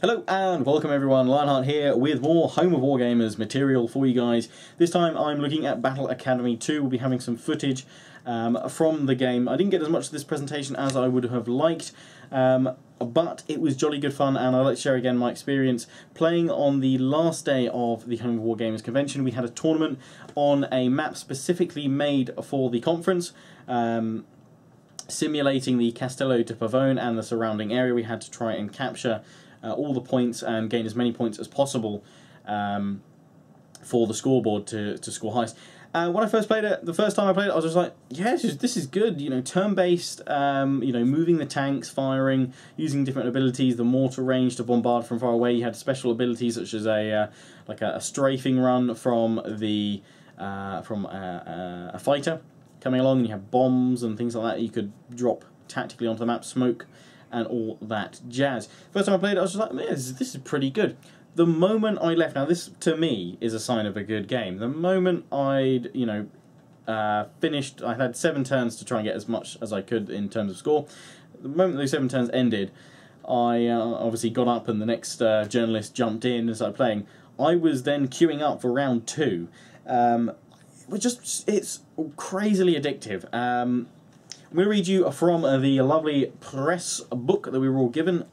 Hello and welcome everyone, Lionheart here with more Home of Wargamers material for you guys. This time I'm looking at Battle Academy 2. We'll be having some footage from the game. I didn't get as much of this presentation as I would have liked, but it was jolly good fun, and I'd like to share again my experience playing on the last day of the Home of Wargamers convention. We had a tournament on a map specifically made for the conference, simulating the Castello de Pavone and the surrounding area. We had to try and capture all the points and gain as many points as possible for the scoreboard to score highest. When I first played it, the first time I played it, I was just like, yeah, this is good. You know, turn-based, you know, moving the tanks, firing, using different abilities, the mortar range to bombard from far away. You had special abilities such as like a strafing run from a fighter coming along, and you have bombs and things like that you could drop tactically onto the map, smoke, and all that jazz. First time I played it, I was just like, man, this is pretty good. The moment I left, now this to me is a sign of a good game. The moment I'd, you know, finished, I had 7 turns to try and get as much as I could in terms of score. The moment those 7 turns ended, I obviously got up and the next journalist jumped in and started playing. I was then queuing up for round 2. It's crazily addictive. I'm going to read you from the lovely press book that we were all given,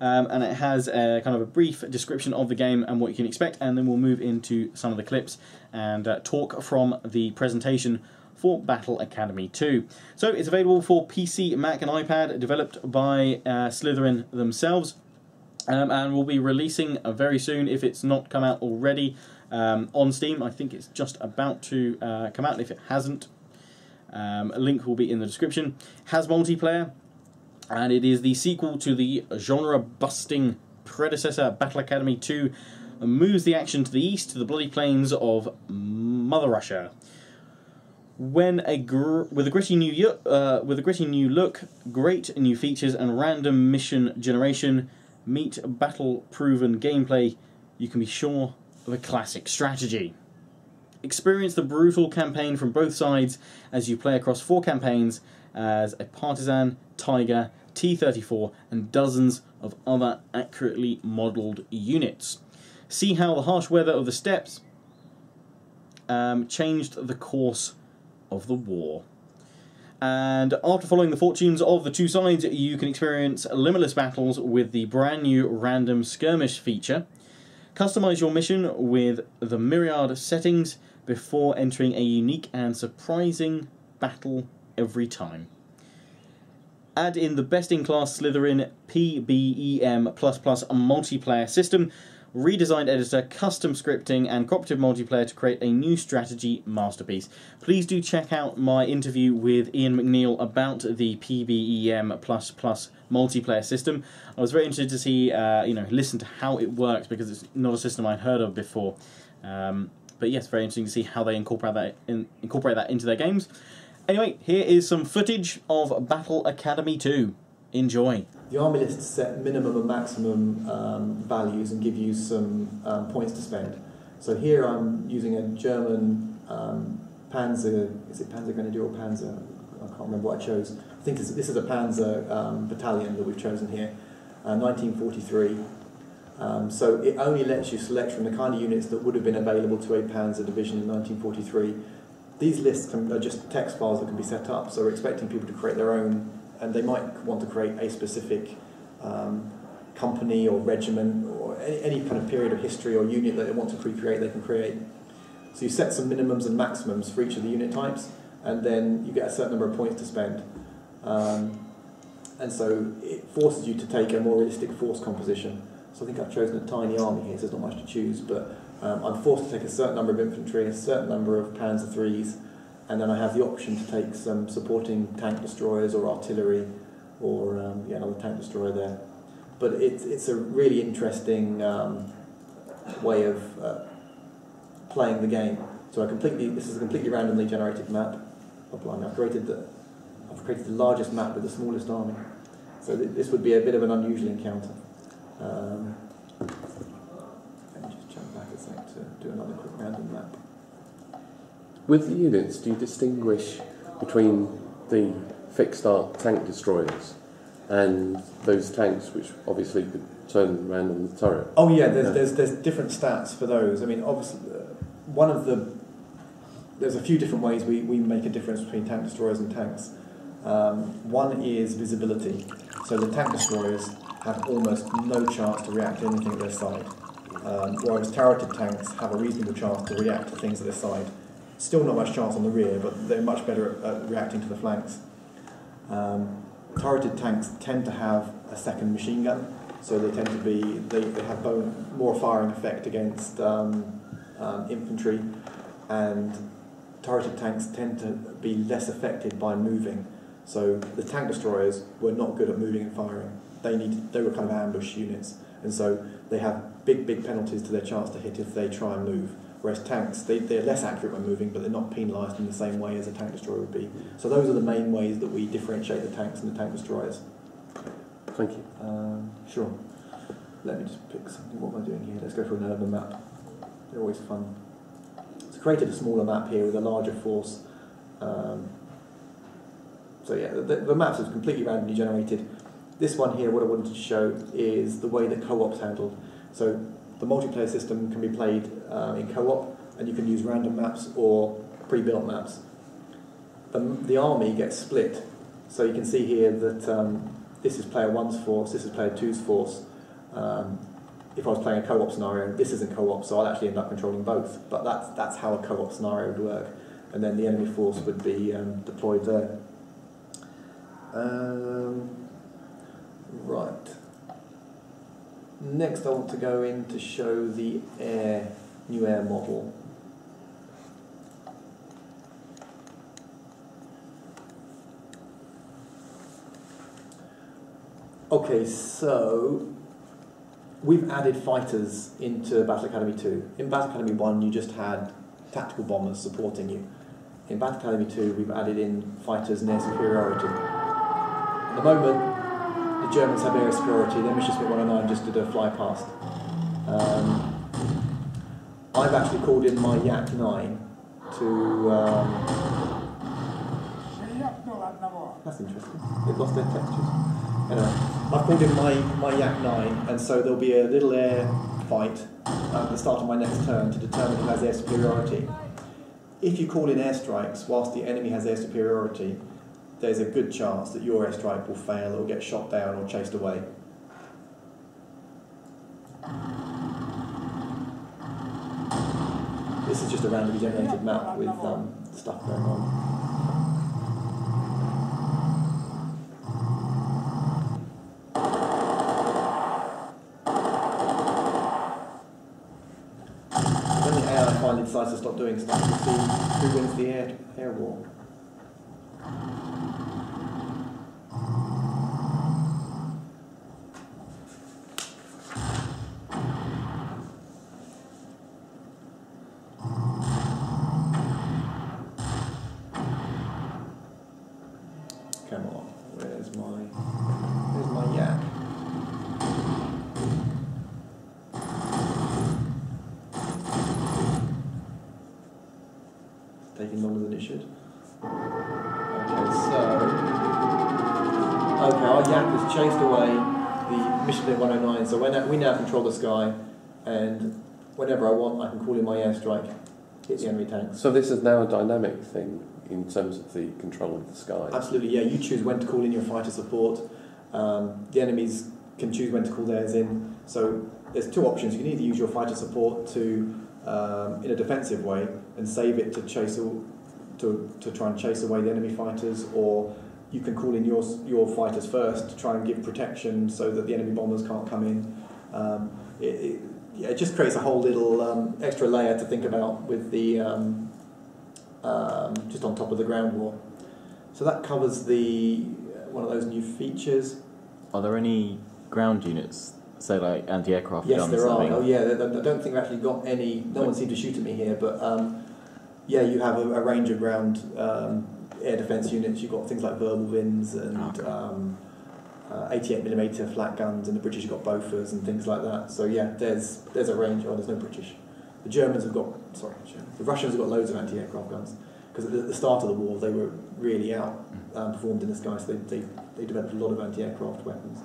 and it has a kind of a brief description of the game and what you can expect, and then we'll move into some of the clips and talk from the presentation for Battle Academy 2. So it's available for PC, Mac and iPad, developed by Slytherin themselves, and we'll be releasing very soon, if it's not come out already, on Steam. I think it's just about to come out, if it hasn't. A link will be in the description. Has multiplayer, and it is the sequel to the genre-busting predecessor Battle Academy 2, and moves the action to the east to the bloody plains of Mother Russia. With a gritty new look, great new features, and random mission generation, meet battle-proven gameplay, you can be sure of a classic strategy. Experience the brutal campaign from both sides as you play across 4 campaigns as a partisan, tiger, T-34 and dozens of other accurately modelled units. See how the harsh weather of the steppes changed the course of the war. And after following the fortunes of the 2 sides, you can experience limitless battles with the brand new random skirmish feature. Customize your mission with the myriad settings before entering a unique and surprising battle every time. Add in the best-in-class Slytherin PBEM++ multiplayer system, redesigned editor, custom scripting, and cooperative multiplayer to create a new strategy masterpiece. Please do check out my interview with Ian McNeil about the PBEM++ multiplayer system. I was very interested to see, you know, listen to how it works, because it's not a system I'd heard of before. But yes, very interesting to see how they incorporate that into their games. Anyway, here is some footage of Battle Academy 2. Enjoy. The army lists set minimum and maximum values and give you some points to spend. So here I'm using a German Panzer, is it Panzer Grenadier or Panzer? I can't remember what I chose. I think this is a Panzer battalion that we've chosen here, 1943. So it only lets you select from the kind of units that would have been available to a Panzer division in 1943. These lists are just text files that can be set up, so we're expecting people to create their own, and they might want to create a specific company or regiment or any kind of period of history or unit that they want to recreate, they can create. So you set some minimums and maximums for each of the unit types, and then you get a certain number of points to spend. And so it forces you to take a more realistic force composition. So I think I've chosen a tiny army here, so there's not much to choose, but I'm forced to take a certain number of infantry, a certain number of Panzer IIIs, and then I have the option to take some supporting tank destroyers or artillery, or yeah, another tank destroyer there. But it's a really interesting way of playing the game. So this is a completely randomly generated map. Oh, blimey, I've created the largest map with the smallest army. So this would be a bit of an unusual encounter. Let me just jump back a sec to do another quick random map. With the units, do you distinguish between the fixed-art tank destroyers and those tanks which obviously could turn random turret. Oh yeah, there's different stats for those. I mean, obviously, there's a few different ways we make a difference between tank destroyers and tanks. One is visibility. So the tank destroyers have almost no chance to react to anything at their side, whereas turreted tanks have a reasonable chance to react to things at their side. Still not much chance on the rear, but they're much better at reacting to the flanks. Turreted tanks tend to have a second machine gun, so they tend to be they have more firing effect against infantry, and turreted tanks tend to be less affected by moving. So the tank destroyers were not good at moving and firing. They were kind of ambush units, and so they have big penalties to their chance to hit if they try and move. Whereas tanks, they're less accurate when moving, but they're not penalised in the same way as a tank destroyer would be. So those are the main ways that we differentiate the tanks and the tank destroyers. Thank you. Sure. Let me just pick something. What am I doing here? Let's go for an urban map. They're always fun. So created a smaller map here with a larger force. So yeah, the maps are completely randomly generated. This one here, what I wanted to show is the way that co-op's handled. So the multiplayer system can be played in co-op, and you can use random maps or pre-built maps. The army gets split. So you can see here that this is player 1's force, this is player 2's force. If I was playing a co-op scenario, this isn't co-op, so I'll actually end up controlling both. But that's how a co-op scenario would work. And then the enemy force would be deployed there. Right. Next I want to go in to show the new air model. Okay, so we've added fighters into Battle Academy 2. In Battle Academy 1 you just had tactical bombers supporting you. In Battle Academy 2 we've added in fighters and air superiority. At the moment the Germans have air superiority. Their Messerschmitt 109 just did a fly past. I've actually called in my Yak 9 to... that's interesting. They've lost their textures. Anyway, I've called in my Yak 9, and so there'll be a little air fight at the start of my next turn to determine who has air superiority. If you call in airstrikes whilst the enemy has air superiority, there's a good chance that your airstrike will fail or get shot down or chased away. This is just a randomly generated map with stuff going on. When the AI finally decides to stop doing stuff, we'll see who wins the air war. Come on, where's my yak? It's taking longer than it should. Okay, our yak has chased away the Messerschmitt 109, so we now control the sky, and whenever I want I can call in my airstrike, hit the enemy tanks. So this is now a dynamic thing in terms of the control of the sky? Absolutely, yeah. You choose when to call in your fighter support. The enemies can choose when to call theirs in. So there's two options. You can either use your fighter support to, in a defensive way, and save it to chase to try and chase away the enemy fighters, or you can call in your fighters first to try and give protection so that the enemy bombers can't come in. It just creates a whole little extra layer to think about with the just on top of the ground war. So that covers one of those new features. Are there any ground units, say like anti-aircraft yes, guns? Yes, there are. Oh yeah, I don't think we've actually got any. No one seemed to shoot at me here, but yeah, you have a range of ground air defence units. You've got things like Verbal-Vins and 88mm flat guns, and the British have got Bofors and things like that. So yeah, there's a range. Oh, there's no British. The Germans have got, the Russians have got loads of anti-aircraft guns, because at the start of the war they were really outperformed in the sky, so they developed a lot of anti-aircraft weapons.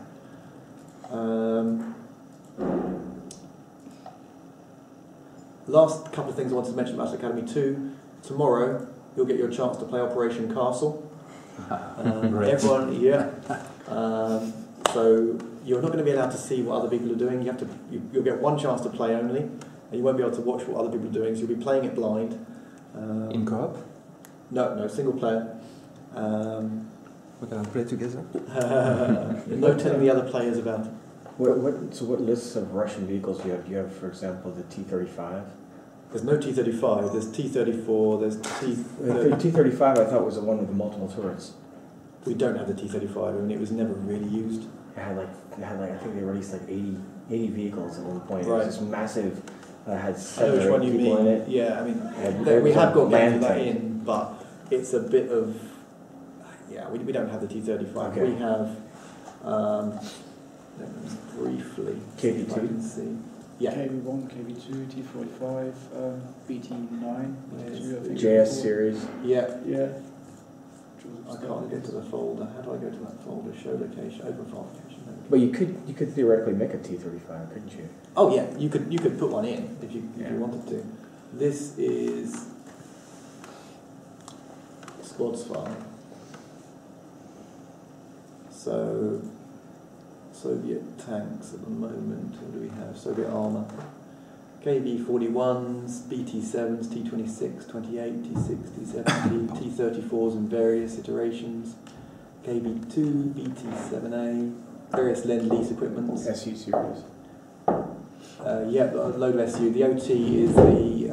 Last couple of things I wanted to mention about Academy 2. Tomorrow, you'll get your chance to play Operation Castle. Everyone, yeah. So you're not going to be allowed to see what other people are doing. You'll get one chance to play only, and you won't be able to watch what other people are doing. So you'll be playing it blind. In co-op? No, single player. We can play together. No telling the other players about it. What lists of Russian vehicles do you have? Do you have, for example, the T-35? There's no T-35. There's T-34. There's The T-35 I thought was the one with the multiple turrets. We don't have the T-35. I mean, it was never really used. It had like I think they released like 80 vehicles at one point. Right. It was this massive. Had I know seven which or one eight you people mean. in it. Yeah, I mean, Yeah, we have got games land with that tank. in, but it's a bit of... Yeah, we don't have the T-35. Okay. We have... let me briefly... see if I can see. Yeah. KB1, KB2, T45, BT9, BT2, I think. JS series. Yeah. Yeah. I can't get to the folder. How do I go to that folder? Show location, open file location. There we go. But you could theoretically make a T-35, couldn't you? Oh yeah, you could put one in if you wanted to. This is squads file. So Soviet tanks at the moment. What do we have? Soviet armour. KB41s, BT7s, T26, 28, T6, T70, T34s in various iterations. KB2, BT7A, various Lend-Lease equipments. SU series. Yeah, a load of SU. The OT is the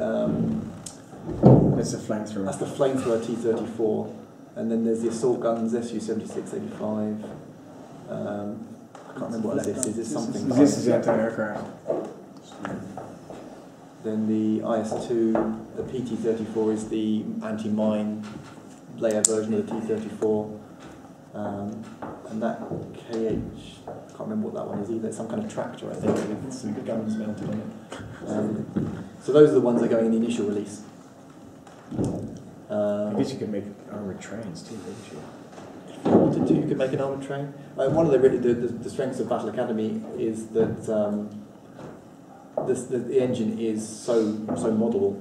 That's the flamethrower. that's the flamethrower T34, and then there's the assault guns SU-76, 85. I can't remember what this is. It's something. This is anti-aircraft. Then the IS-2, the PT-34 is the anti-mine layer version of the T-34, and that KH, I can't remember what that one is either. It's some kind of tractor, I think, with some guns mounted on it. So those are the ones that are going in the initial release. I guess you could make armored trains too, couldn't you? If you wanted to, you could make an armoured train. One of the strengths of Battle Academy is that the engine is so modelable.